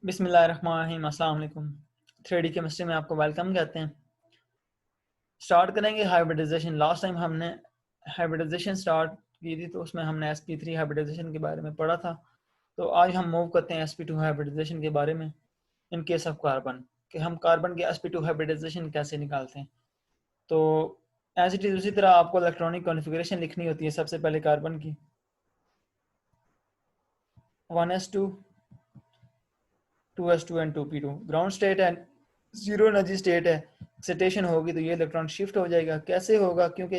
बिस्मिल्लाहिर्रहमानिर्रहीम, अस्सलाम वालेकुम। 3D केमिस्ट्री में आपको वेलकम कहते हैं। स्टार्ट करेंगे हाइब्रिडाइजेशन। लास्ट टाइम हमने हाइब्रिडाइजेशन स्टार्ट की थी, तो उसमें हमने sp3 हाइब्रिडाइजेशन के बारे में पढ़ा था। तो आज हम मूव करते हैं sp2 हाइब्रिडाइजेशन के बारे में। इन केस ऑफ कार्बन, कि हम कार्बन के sp2 हाइब्रिडाइजेशन कैसे निकालते हैं। तो एज इट इज उसी तरह आपको इलेक्ट्रॉनिक कॉन्फ़िगरेशन लिखनी होती है। सबसे पहले कार्बन की 1s2 2s2 and 2p2 ground state है, जीरो एनर्जी स्टेट है। एक्साइटेशन होगी तो ये इलेक्ट्रॉन शिफ्ट हो जाएगा। कैसे होगा? क्योंकि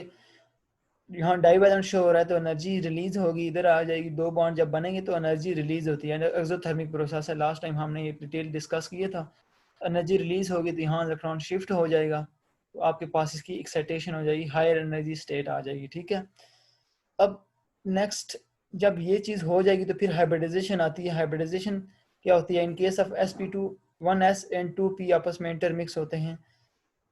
यहाँ डाई वैलेंट शो हो रहा है, तो एनर्जी रिलीज होगी, इधर आ जाएगी। दो बॉन्ड जब बनेंगे तो एनर्जी रिलीज होती है। एक्सोथर्मिक प्रोसेस है, लास्ट टाइम हमने ये डिटेल डिस्कस किया था। एनर्जी रिलीज होगी तो यहाँ इलेक्ट्रॉन शिफ्ट हो जाएगा, तो आपके पास इसकी एक्साइटेशन हो जाएगी, हायर एनर्जी स्टेट आ जाएगी। ठीक है। अब नेक्स्ट, जब ये चीज़ हो जाएगी तो फिर हाइब्रिडाइजेशन आती है। हाइब्रिडाइजेशन क्या होती है? In case of sp2 1s and 2p आपस में इंटरमिक्स होते हैं।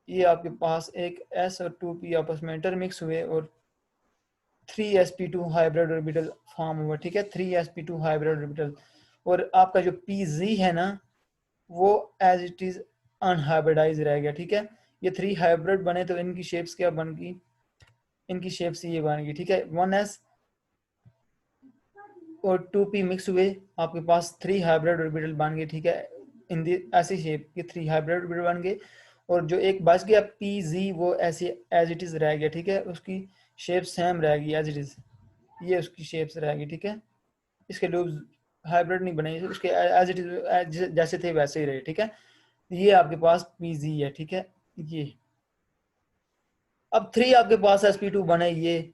ये आपके पास एक s और 2p आपस में इंटरमिक्स हुए और 3sp2 हाइब्रिड ऑर्बिटल फॉर्म हुआ। ठीक है, 3sp2 हाइब्रिड ऑर्बिटल। और आपका जो pz है ना, वो एज इट इज अनहाइब्रिडाइज रह गया। ठीक है, ये 3 हाइब्रिड बने तो इनकी शेप्स क्या बन गई? इनकी शेप्स ये बन गई। ठीक है, 1s और 2p मिक्स हुए, आपके पास 3 हाइब्रिड ऑर्बिटल बन गए। ठीक है, इन दी ऐसी शेप के 3 हाइब्रिड ऑर्बिटल बन गए। और जो एक बच गया pz, वो ऐसे एज इट इज रह गया। ठीक है, उसकी शेप सेम रह गई एज इट इज। ये उसकी शेप्स रह गई। ठीक है, इसके लूप्स हाइब्रिड नहीं बने, उसके एज इट इज जैसे थे वैसे ही रहे। ठीक है, ये आपके पास pz है। ठीक है, ये अब 3 आपके पास sp2 बने। ये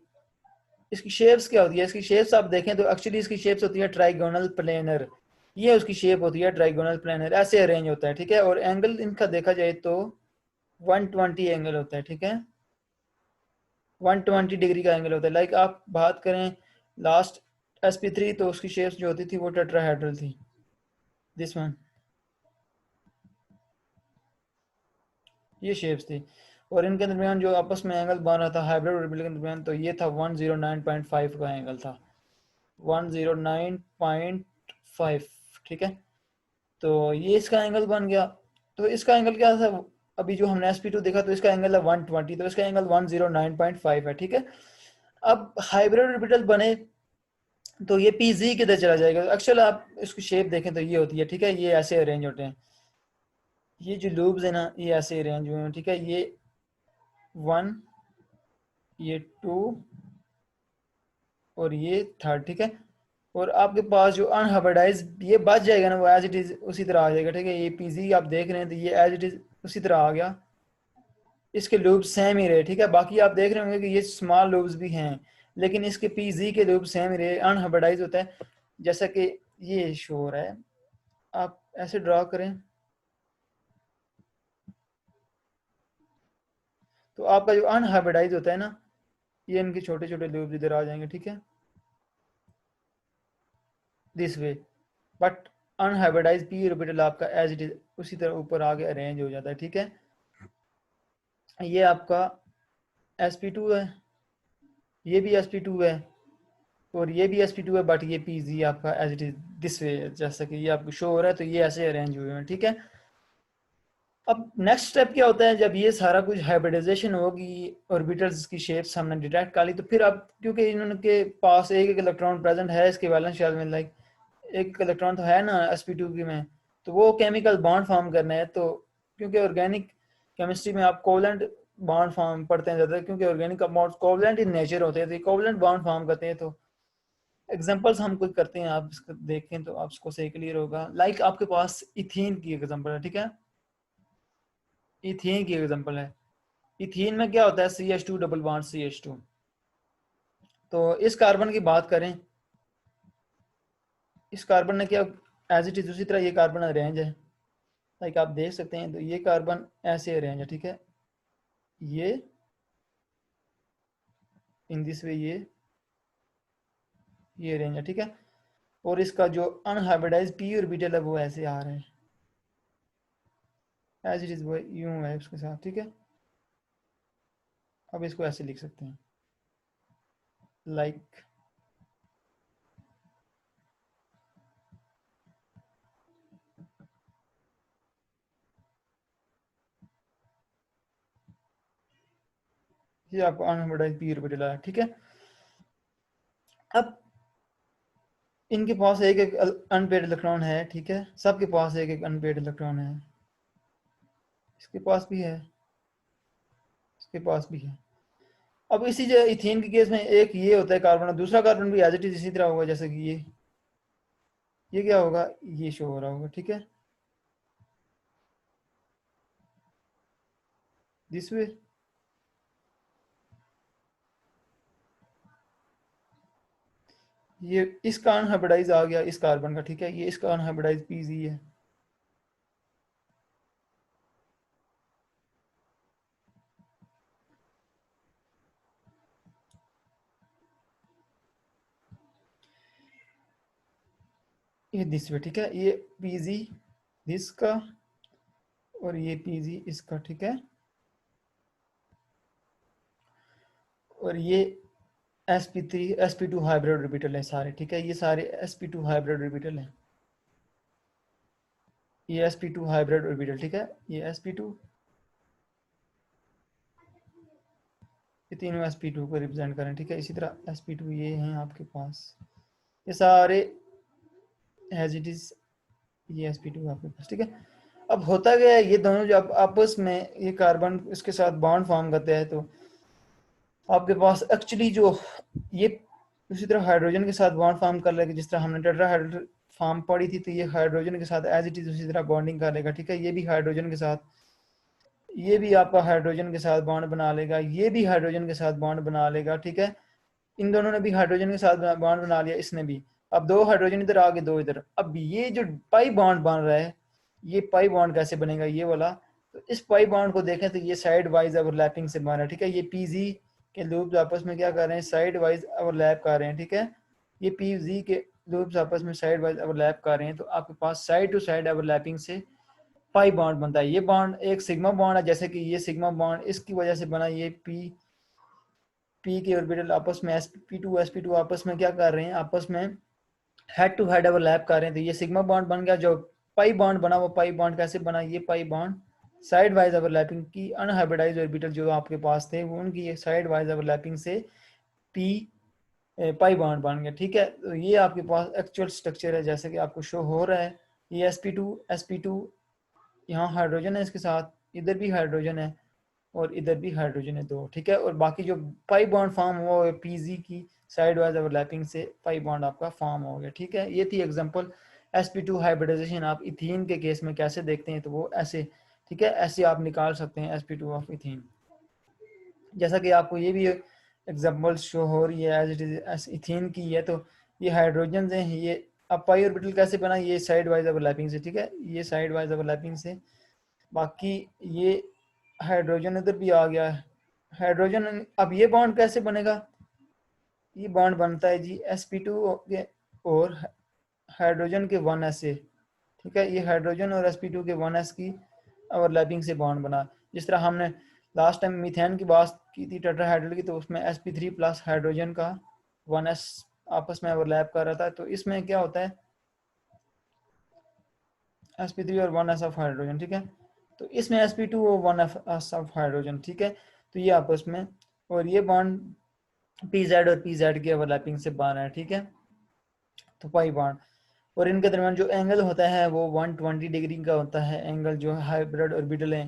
इसकी शेप्स क्या होती है? इसकी शेप्स आप देखें तो एक्चुअली इसकी शेप्स होती है ट्राइगोनल प्लेनर। ये उसकी शेप होती है ट्राइगोनल प्लेनर, ऐसे अरेंज होता है। ठीक है, और एंगल इनका देखा जाए तो 120 एंगल होता है। ठीक है, 120 डिग्री का एंगल होता है। लाइक आप बात करें लास्ट sp3, तो उसकी शेप्स जो होती थी वो टेट्राहेड्रल थी। दिस वन, ये शेप्स थी। और इनके दरमियान जो आपस में एंगल बन रहा था हाइब्रिड ऑर्बिटल के दरमियान, तो ये था 109.5 का एंगल था, 109.5। ठीक है, तो ये इसका एंगल बन गया। तो इसका एंगल क्या था? अभी जो हमने sp2 देखा तो इसका एंगल है 120, तो इसका एंगल 109.5 है। ठीक है, अब हाइब्रिड ऑर्बिटल बने तो ये pz किधर चला जाएगा? एक्चुअल आप इसकी शेप देखें तो ये होती है। ठीक है, ये ऐसे अरेंज होते हैं। ये जो लूब्स है ना, ये ऐसे अरेंज हुए हैं। ठीक है, ये 1, ये 2 और ये 3। ठीक है, और आपके पास जो अनहाइब्रिडाइज ये बच जाएगा ना, वो एज इट इज उसी तरह आ जाएगा। ठीक है, ये pz आप देख रहे हैं तो ये एज इट इज उसी तरह आ गया। इसके लूप्स सेम ही रहे। ठीक है, बाकी आप देख रहे होंगे कि ये स्मॉल लूप्स भी हैं, लेकिन इसके pz के लूप सेम ही रहे। अनहाइब्रिडाइज होता है, जैसा कि ये शो हो रहा है। आप ऐसे ड्रा करें तो आपका जो अनहाइब्रिडाइज होता है ना, ये इनके छोटे छोटे लूप इधर आ जाएंगे। ठीक है, this way. But unhybridised P orbital आपका एज इट इज उसी तरह ऊपर आगे अरेंज हो जाता है। ठीक है, ये आपका sp2 है, ये भी sp2 है, और ये भी sp2 है। बट ये pz आपका as it is this way, जैसा कि ये आपको शो हो रहा है, तो ये ऐसे अरेंज हुए हैं। ठीक है, अब नेक्स्ट स्टेप क्या होता है? जब ये सारा कुछ हाइब्रिडाइजेशन होगी, ऑर्बिटल्स की शेप्स हमने डिटेक्ट कर ली, तो फिर अब क्योंकि इनके पास एक एक इलेक्ट्रॉन प्रेजेंट है इसके वैलेंस शेल में, लाइक एक इलेक्ट्रॉन तो है ना sp2 की में, तो वो केमिकल बॉन्ड फॉर्म करना है। तो क्योंकि ऑर्गेनिक केमिस्ट्री में आप कोवलेंट बॉन्ड फॉर्म पढ़ते हैं ज़्यादा, क्योंकि organic compound covalent in nature होते हैं, तो कोवलेंट बॉन्ड फॉर्म करते हैं। तो एग्जांपल्स हम कुछ करते हैं, आप इसको देखें तो आपको सही क्लियर होगा। लाइक आपके पास इथीन की एग्जांपल है। ठीक है, इथीन की एग्जांपल है। इथीन में क्या होता है? CH2 double bond CH2। तो इस कार्बन की बात करें, इस कार्बन ने क्या एज इट इज उसी तरह ये कार्बन अरेंज है। लाइक आप देख सकते हैं, तो ये कार्बन ऐसे अरेंज है। ठीक है, ये इन दिस वे, ये अरेंज है। ठीक है, और इसका जो अनहाइब्रिडाइज पी ऑर्बिटल है वो ऐसे आ रहे हैं एज इट इज, वो यूं है उसके साथ। ठीक है, अब इसको ऐसे लिख सकते हैं, लाइक ये आपको अनहाइब्रिडाइज्ड पी ऑर्बिटल आया, ठीक है। अब इनके पास एक एक अनपेयर्ड इलेक्ट्रॉन है, ठीक है, सबके पास एक एक अनपेयर्ड इलेक्ट्रॉन है, इसके पास भी है, इसके पास भी है। अब इसी जगह इथेन के केस में एक ये होता है कार्बन, दूसरा कार्बन भी एज इट इज इसी तरह होगा, जैसे कि ये क्या होगा, ये शो हो रहा होगा, ठीक है, दिस वे। ये इसका अनहाइब्रिडाइज आ गया इस कार्बन का, ठीक है, ये इसका अनहाइब्रिडाइज पीजी है। ये दिस वे, ठीक है, ये पीजी इसका और ये पीजी इसका, ठीक है, और ये sp3 sp2 हाइब्रिड ऑर्बिटल है सारे, ठीक है, ये सारे sp2 हाइब्रिड ऑर्बिटल हैं, ये sp2 हाइब्रिड ऑर्बिटल, ठीक है, ये sp2, ये तीनों sp2 को रिप्रेजेंट करें, ठीक है। इसी तरह sp2 ये हैं आपके पास, ये सारे एज इट इज, ये sp2 आपके पास, ठीक है। अब होता क्या है, ये दोनों जब आपस में ये कार्बन इसके साथ बॉन्ड फॉर्म करते हैं, तो आपके पास एक्चुअली जो ये उसी तरह हाइड्रोजन के साथ बॉन्ड फॉर्म कर लेगा, जिस तरह हमने टेट्राहाइड्रल फॉर्म पढ़ी थी, तो ये हाइड्रोजन के साथ एज इट इज उसी तरह बॉन्डिंग कर लेगा, ठीक है। ये भी हाइड्रोजन के साथ, ये भी आपका हाइड्रोजन के साथ बॉन्ड बना लेगा, ये भी हाइड्रोजन के साथ बॉन्ड बना लेगा, ठीक है। इन दोनों ने भी हाइड्रोजन के साथ बॉन्ड बना लिया, इसने भी। अब दो हाइड्रोजन इधर आ गए, दो इधर। अब ये जो पाई बॉन्ड बन रहा है, ये पाई बॉन्ड कैसे बनेगा, ये वाला, तो इस पाई बॉन्ड को देखें तो ये साइड वाइज ओवरलैपिंग से बन रहा है, ठीक है। ये पीजी के लूप्स आपस में क्या कर रहे हैं, साइड वाइज ओवरलैप कर रहे हैं, ठीक है। ये पीजी के लूप्स आपस में साइड वाइज ओवरलैप कर रहे हैं, तो आपके पास साइड टू साइड ओवरलैपिंग से पाई बॉन्ड बनता है। ये बॉन्ड एक सिग्मा बॉन्ड है, जैसे कि ये सिग्मा बॉन्ड इसकी वजह से बना, ये पी के ऑर्बिटल आपस में sp2 आपस में क्या कर रहे हैं, आपस में हेड टू हेड ओवरलैप कर रहे हैं, तो ये सिग्मा बॉन्ड बन गया। जो पाई बॉन्ड बना, वो पाई बॉन्ड कैसे बना, ये pi bond side wise overlapping की अनहाइब्रिडाइज्ड ऑर्बिटल जो आपके पास थे, वो उनकी साइड वाइज ओवरलैपिंग से पी पाई बॉन्ड बन गया, ठीक है। तो ये आपके पास एक्चुअल स्ट्रक्चर है, जैसे कि आपको शो हो रहा है। ये sp2 यहाँ हाइड्रोजन है, इसके साथ इधर भी हाइड्रोजन है और इधर भी हाइड्रोजन है दो, ठीक है। और बाकी जो पाई बॉन्ड फॉर्म हुआ है पीजी की साइड वाइज ओवरलैपिंग से पाई बॉन्ड आपका फॉर्म हो गया, ठीक है। ये थी एग्जांपल sp2 हाइब्रिडाइजेशन। आप इथीन के केस में कैसे देखते हैं, तो वो ऐसे, ठीक है, ऐसे आप निकाल सकते हैं sp2 ऑफ इथीन। जैसा कि आपको ये भी एग्जांपल शो हो रही है एज इट इज इथीन की है, तो ये हाइड्रोजन हैं, ये अब पाई ऑर्बिटल कैसे बना, ये साइड वाइज ओवरलैपिंग से, ठीक है, ये साइड वाइज ओवरलैपिंग से। बाकी ये हाइड्रोजन इधर भी आ गया है, हाइड्रोजन। अब ये बॉन्ड कैसे बनेगा, ये बॉन्ड बनता है जी sp2 के और हाइड्रोजन के 1s से, ठीक है। ये हाइड्रोजन और sp2 के 1s की ओवरलैपिंग से बॉन्ड बना। जिस तरह हमने लास्ट टाइम मीथेन की बात की थी टेट्राहाइड्रल की, तो उसमें sp3 प्लस हाइड्रोजन का 1s आपस में ओवरलैप कर रहा था। तो इसमें क्या होता है, sp3 और 1s ऑफ हाइड्रोजन, ठीक है। तो इसमें sp2 और 1s ऑफ हाइड्रोजन, ठीक है। तो ये आपस में, और ये बॉन्ड pz और pz की ओवरलैपिंग से बन रहा है, ठीक है। तो पाई बॉन्ड, और इनके दरमियान जो एंगल होता है वो 120 डिग्री का होता है। एंगल जो हाइब्रिड ऑर्बिटल है,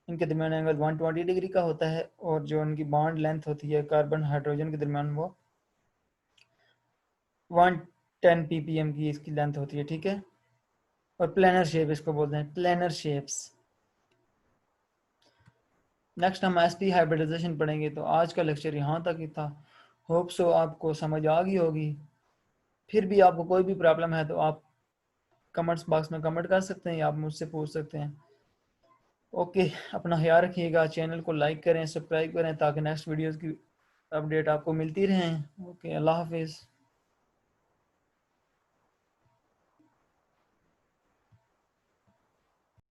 इनके दरमियान एंगल 120 डिग्री का होता है, और जो उनकी बॉन्ड लेंथ होती है कार्बन हाइड्रोजन के दरमियान, वो 110 ppm की इसकी लेंथ होती है, ठीक है। और प्लेनर शेप इसको बोलते हैं, प्लेनर शेप्स। नेक्स्ट हम sp हाइब्रिडाइजेशन पढ़ेंगे। तो आज का लेक्चर यहाँ तक ही था। होप सो आपको समझ आ गई होगी। फिर भी आपको कोई भी प्रॉब्लम है तो आप कमेंट्स बॉक्स में कमेंट कर सकते हैं या आप मुझसे पूछ सकते हैं। ओके, अपना ख्याल रखिएगा, चैनल को लाइक करें, सब्सक्राइब करें, ताकि नेक्स्ट वीडियोस की अपडेट आपको मिलती रहें। ओके, अल्लाह हाफिज़।